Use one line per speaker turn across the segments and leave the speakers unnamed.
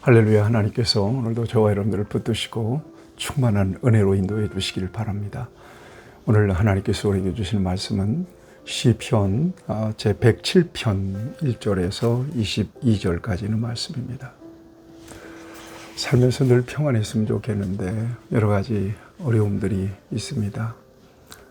할렐루야. 하나님께서 오늘도 저와 여러분들을 붙드시고 충만한 은혜로 인도해 주시기를 바랍니다. 오늘 하나님께서 우리에게 주시는 말씀은 시편 제107편 1절에서 22절까지는 말씀입니다. 살면서 늘 평안했으면 좋겠는데 여러 가지 어려움들이 있습니다.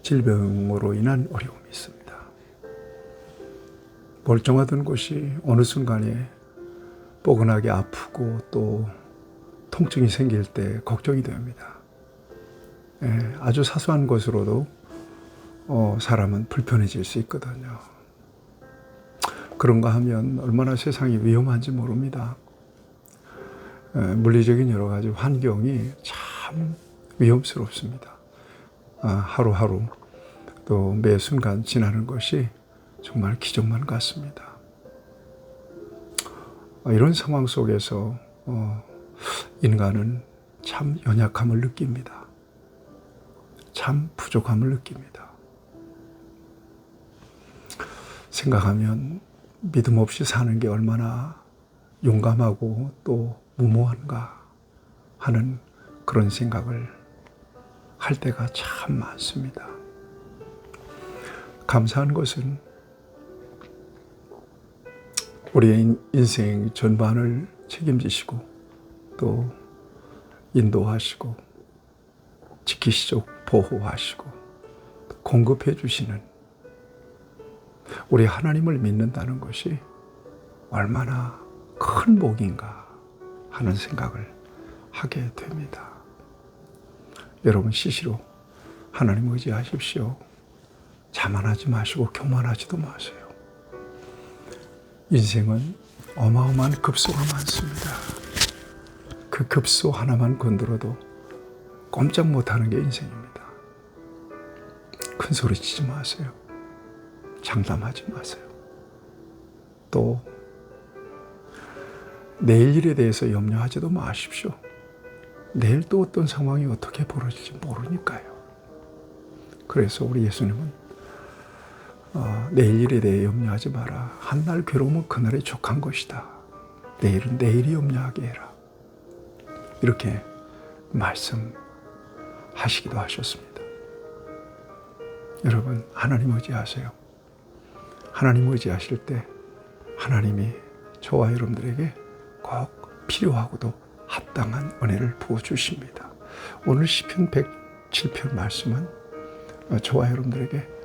질병으로 인한 어려움이 있습니다. 멀쩡하던 곳이 어느 순간에 뻐근하게 아프고 또 통증이 생길 때 걱정이 됩니다. 아주 사소한 것으로도 사람은 불편해질 수 있거든요. 그런가 하면 얼마나 세상이 위험한지 모릅니다. 물리적인 여러 가지 환경이 참 위험스럽습니다. 하루하루 또 매 순간 지나는 것이 정말 기적만 같습니다. 이런 상황 속에서 인간은 참 연약함을 느낍니다. 참 부족함을 느낍니다. 생각하면 믿음 없이 사는 게 얼마나 용감하고 또 무모한가 하는 그런 생각을 할 때가 참 많습니다. 감사한 것은 우리의 인생 전반을 책임지시고 또 인도하시고 지키시고 보호하시고 공급해 주시는 우리 하나님을 믿는다는 것이 얼마나 큰 복인가 하는 생각을 하게 됩니다. 여러분 시시로 하나님 의지하십시오. 자만하지 마시고 교만하지도 마세요. 인생은 어마어마한 급소가 많습니다. 그 급소 하나만 건드려도 꼼짝 못하는 게 인생입니다. 큰 소리 치지 마세요. 장담하지 마세요. 또 내일 일에 대해서 염려하지도 마십시오. 내일 또 어떤 상황이 어떻게 벌어질지 모르니까요. 그래서 우리 예수님은 내일 일에 대해 염려하지 마라. 한날 괴로움은 그날에 족한 것이다. 내일은 내일이 염려하게 해라. 이렇게 말씀하시기도 하셨습니다. 여러분 하나님 의지하세요. 하나님 의지하실 때 하나님이 저와 여러분들에게 꼭 필요하고도 합당한 은혜를 부어주십니다. 오늘 시편 107편 말씀은 저와 여러분들에게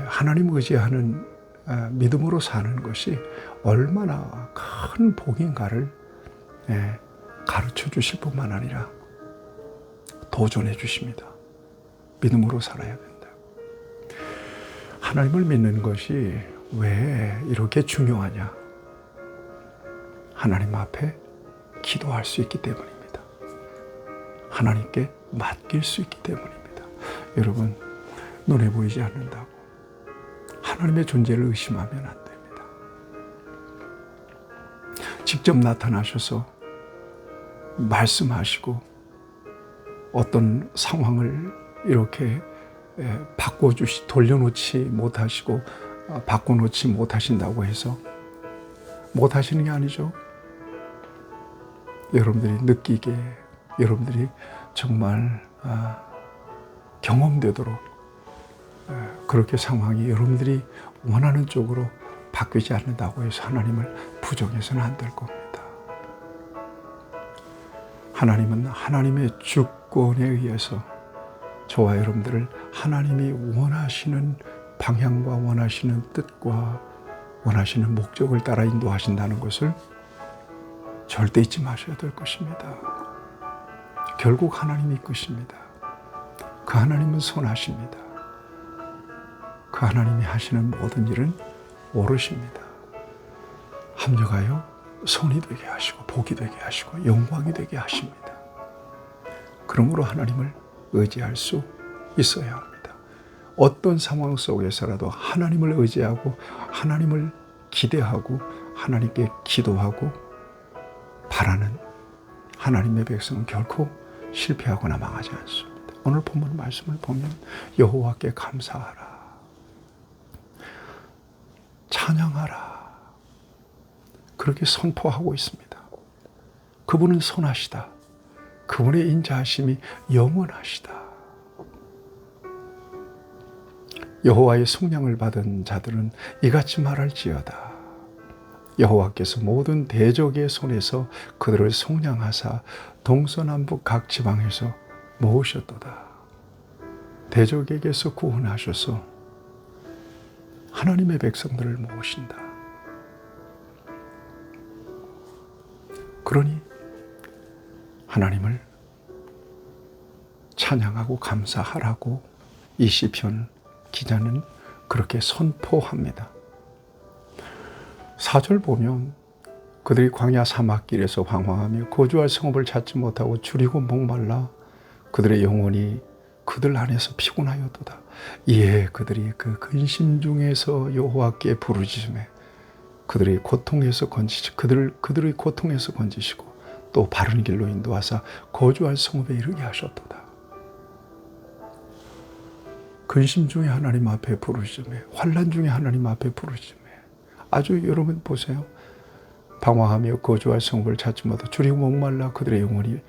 하나님 의지하는 믿음으로 사는 것이 얼마나 큰 복인가를 가르쳐 주실 뿐만 아니라 도전해 주십니다. 믿음으로 살아야 된다. 하나님을 믿는 것이 왜 이렇게 중요하냐? 하나님 앞에 기도할 수 있기 때문입니다. 하나님께 맡길 수 있기 때문입니다. 여러분 눈에 보이지 않는다고 하나님의 존재를 의심하면 안 됩니다. 직접 나타나셔서 말씀하시고 어떤 상황을 이렇게 돌려놓지 못하시고 바꿔놓지 못하신다고 해서 못하시는 게 아니죠. 여러분들이 느끼게 여러분들이 정말 경험되도록 그렇게 상황이 여러분들이 원하는 쪽으로 바뀌지 않는다고 해서 하나님을 부정해서는 안 될 겁니다. 하나님은 하나님의 주권에 의해서 저와 여러분들을 하나님이 원하시는 방향과 원하시는 뜻과 원하시는 목적을 따라 인도하신다는 것을 절대 잊지 마셔야 될 것입니다. 결국 하나님이 이끄십니다. 그 하나님은 선하십니다. 그 하나님이 하시는 모든 일은 옳으십니다. 합력하여 선이 되게 하시고 복이 되게 하시고 영광이 되게 하십니다. 그러므로 하나님을 의지할 수 있어야 합니다. 어떤 상황 속에서라도 하나님을 의지하고 하나님을 기대하고 하나님께 기도하고 바라는 하나님의 백성은 결코 실패하거나 망하지 않습니다. 오늘 본문 말씀을 보면 여호와께 감사하라. 찬양하라. 그렇게 선포하고 있습니다. 그분은 선하시다. 그분의 인자하심이 영원하시다. 여호와의 속량을 받은 자들은 이같이 말할지어다. 여호와께서 모든 대적의 손에서 그들을 속량하사 동서남북 각 지방에서 모으셨도다. 대적에게서 구원하셔서 하나님의 백성들을 모으신다. 그러니 하나님을 찬양하고 감사하라고 이 시편 기자는 그렇게 선포합니다. 4절 보면 그들이 광야 사막길에서 방황하며 거주할 성읍을 찾지 못하고 줄이고 목말라 그들의 영혼이 그들 안에서 피곤하였도다. 이에 그들이 그 근심 중에서 여호와께 부르짖으며 그들의 고통에서 건지시고 또 바른 길로 인도하사 거주할 성읍에 이르게 하셨도다. 근심 중에 하나님 앞에 부르짖으며 환난 중에 하나님 앞에 부르짖으며 아주 여러분 보세요. 방황하며 거주할 성읍을 찾지 못하고 줄이고 목말라 그들의 영혼이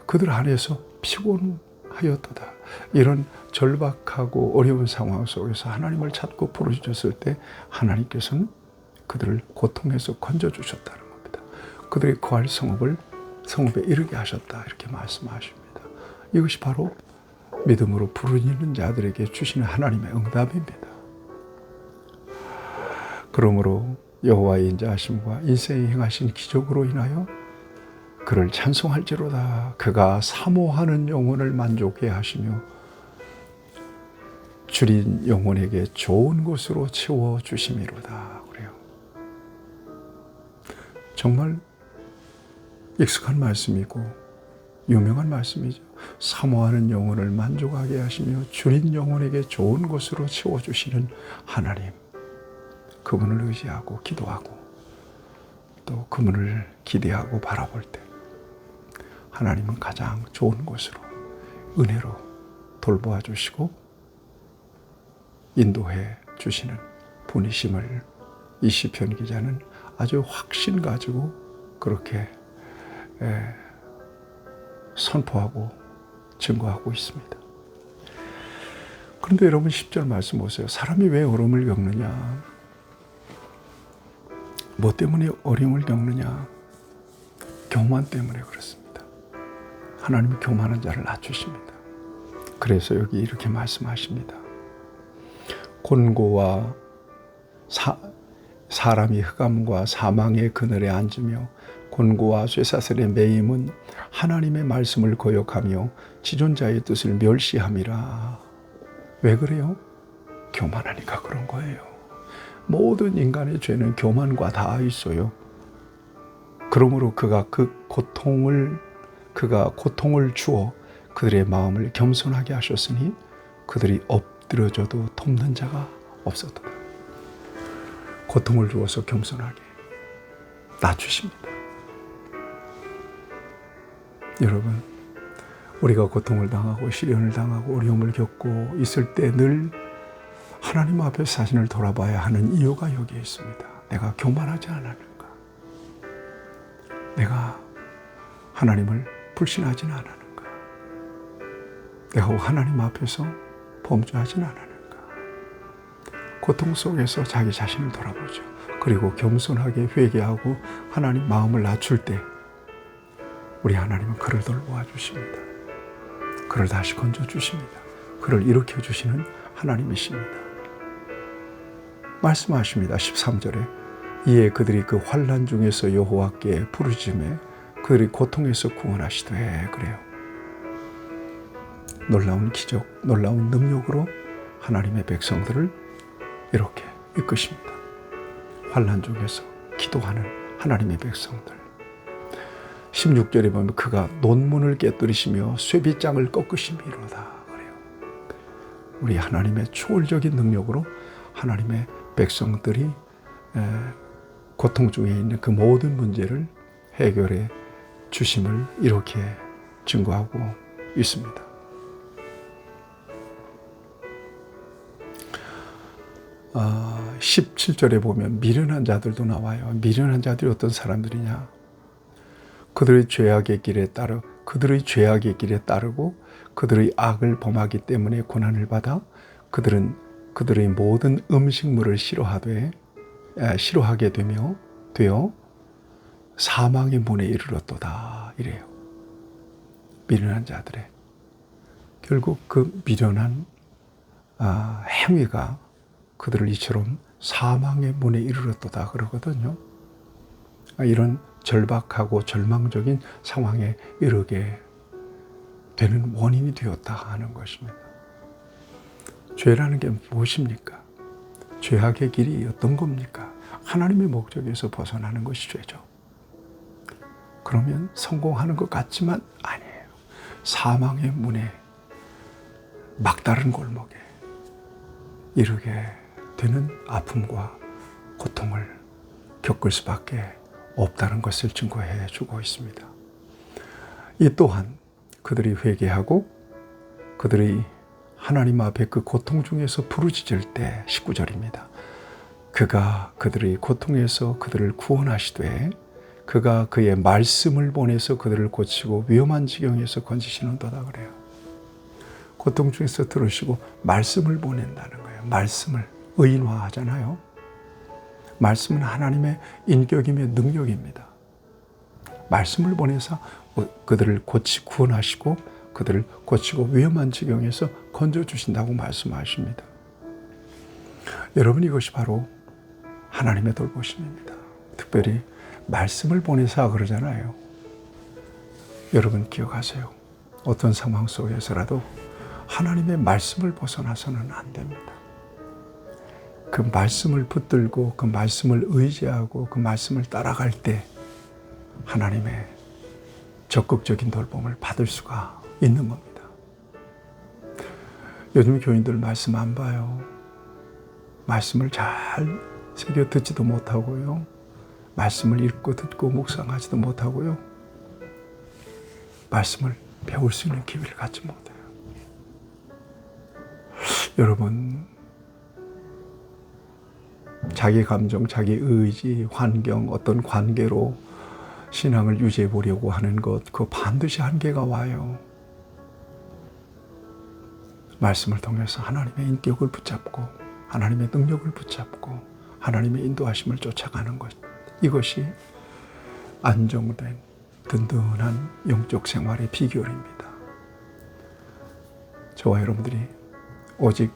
그들 안에서 피곤하였도다. 이런 절박하고 어려운 상황 속에서 하나님을 찾고 부르짖었을 때 하나님께서는 그들을 고통에서 건져주셨다는 겁니다. 그들이 거할 성읍에 이르게 하셨다 이렇게 말씀하십니다. 이것이 바로 믿음으로 부르짖는 자들에게 주시는 하나님의 응답입니다. 그러므로 여호와의 인자하심과 인생에 행하신 기적으로 인하여 그를 찬송할지로다. 그가 사모하는 영혼을 만족해 하시며 줄인 영혼에게 좋은 곳으로 채워주심이로다. 그래요. 정말 익숙한 말씀이고 유명한 말씀이죠. 사모하는 영혼을 만족하게 하시며 줄인 영혼에게 좋은 곳으로 채워주시는 하나님. 그분을 의지하고 기도하고 또 그분을 기대하고 바라볼 때 하나님은 가장 좋은 곳으로 은혜로 돌보아 주시고 인도해 주시는 분이심을 이 시편 기자는 아주 확신 가지고 그렇게 선포하고 증거하고 있습니다. 그런데 여러분 10절 말씀 보세요. 사람이 왜 어려움을 겪느냐? 뭐 때문에 어려움을 겪느냐? 교만 때문에 그렇습니다. 하나님이 교만한 자를 낮추십니다. 그래서 여기 이렇게 말씀하십니다. 곤고와 사람이 흑암과 사망의 그늘에 앉으며 곤고와 쇠사슬의 매임은 하나님의 말씀을 거역하며 지존자의 뜻을 멸시함이라. 왜 그래요? 교만하니까 그런 거예요. 모든 인간의 죄는 교만과 다 있어요. 그러므로 그가 고통을 주어 그들의 마음을 겸손하게 하셨으니 그들이 엎드려져도 돕는 자가 없었도다. 고통을 주어서 겸손하게 낮추십니다. 여러분, 우리가 고통을 당하고 시련을 당하고 어려움을 겪고 있을 때 늘 하나님 앞에 자신을 돌아봐야 하는 이유가 여기에 있습니다. 내가 교만하지 않았는가? 내가 하나님을 불신하지는 않았는가? 내가 하나님 앞에서 범죄하지는 않았는가? 고통 속에서 자기 자신을 돌아보죠. 그리고 겸손하게 회개하고 하나님 마음을 낮출 때 우리 하나님은 그를 돌보아 주십니다. 그를 다시 건져 주십니다. 그를 일으켜 주시는 하나님이십니다. 말씀하십니다. 13절에 이에 그들이 그 환난 중에서 여호와께 부르짖으매 그들이 고통에서 구원하시되. 그래요. 놀라운 기적, 놀라운 능력으로 하나님의 백성들을 이렇게 이끄십니다. 환난 중에서 기도하는 하나님의 백성들. 16절에 보면 그가 논문을 깨뜨리시며 쇠빗장을 꺾으심이로다. 그래요. 우리 하나님의 초월적인 능력으로 하나님의 백성들이 고통 중에 있는 그 모든 문제를 해결해 주심을 이렇게 증거하고 있습니다. 아, 17절에 보면 미련한 자들도 나와요. 미련한 자들이 어떤 사람들이냐? 그들의 죄악의 길에 따르고 그들의 악을 범하기 때문에 고난을 받아 그들은 그들의 모든 음식물을 싫어하게 되어 사망의 문에 이르렀도다 이래요. 미련한 자들의 결국 그 미련한 행위가 그들을 이처럼 사망의 문에 이르렀도다 그러거든요. 이런 절박하고 절망적인 상황에 이르게 되는 원인이 되었다 하는 것입니다. 죄라는 게 무엇입니까? 죄악의 길이 어떤 겁니까? 하나님의 목적에서 벗어나는 것이 죄죠. 그러면 성공하는 것 같지만 아니에요. 사망의 문에 막다른 골목에 이르게 되는 아픔과 고통을 겪을 수밖에 없다는 것을 증거해 주고 있습니다. 이 또한 그들이 회개하고 그들이 하나님 앞에 그 고통 중에서 부르짖을 때 19절입니다. 그가 그들의 고통에서 그들을 구원하시되 그가 그의 말씀을 보내서 그들을 고치고 위험한 지경에서 건지시는도다 그래요. 고통 중에서 들으시고 말씀을 보낸다는 거예요. 말씀을 의인화하잖아요. 말씀은 하나님의 인격이며 능력입니다. 말씀을 보내서 그들을 구원하시고 그들을 고치고 위험한 지경에서 건져주신다고 말씀하십니다. 여러분, 이것이 바로 하나님의 돌보심입니다. 특별히 말씀을 보내사 그러잖아요. 여러분 기억하세요. 어떤 상황 속에서라도 하나님의 말씀을 벗어나서는 안 됩니다. 그 말씀을 붙들고 그 말씀을 의지하고 그 말씀을 따라갈 때 하나님의 적극적인 돌봄을 받을 수가 있는 겁니다. 요즘 교인들 말씀 안 봐요. 말씀을 잘 새겨 듣지도 못하고요. 말씀을 읽고 듣고 묵상하지도 못하고요. 말씀을 배울 수 있는 기회를 갖지 못해요. 여러분, 자기 감정, 자기 의지, 환경, 어떤 관계로 신앙을 유지해 보려고 하는 것, 그거 반드시 한계가 와요. 말씀을 통해서 하나님의 인격을 붙잡고 하나님의 능력을 붙잡고 하나님의 인도하심을 쫓아가는 것, 이것이 안정된 든든한 영적 생활의 비결입니다. 저와 여러분들이 오직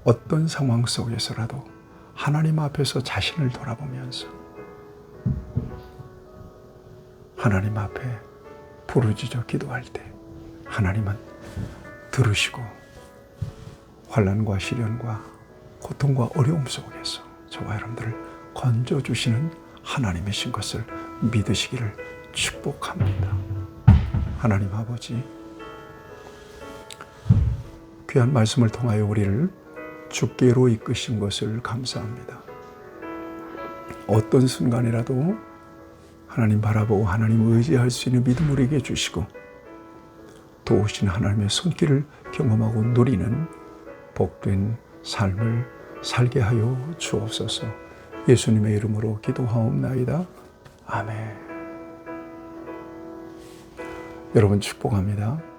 어떤 상황 속에서라도 하나님 앞에서 자신을 돌아보면서 하나님 앞에 부르짖어 기도할 때 하나님은 들으시고 환난과 시련과 고통과 어려움 속에서 저와 여러분들을 건져주시는 하나님이신 것을 믿으시기를 축복합니다. 하나님 아버지, 귀한 말씀을 통하여 우리를 주께로 이끄신 것을 감사합니다. 어떤 순간이라도 하나님 바라보고 하나님 의지할 수 있는 믿음 우리에게 주시고 도우신 하나님의 손길을 경험하고 누리는 복된 삶을 살게 하여 주옵소서. 예수님의 이름으로 기도하옵나이다. 아멘. 여러분 축복합니다.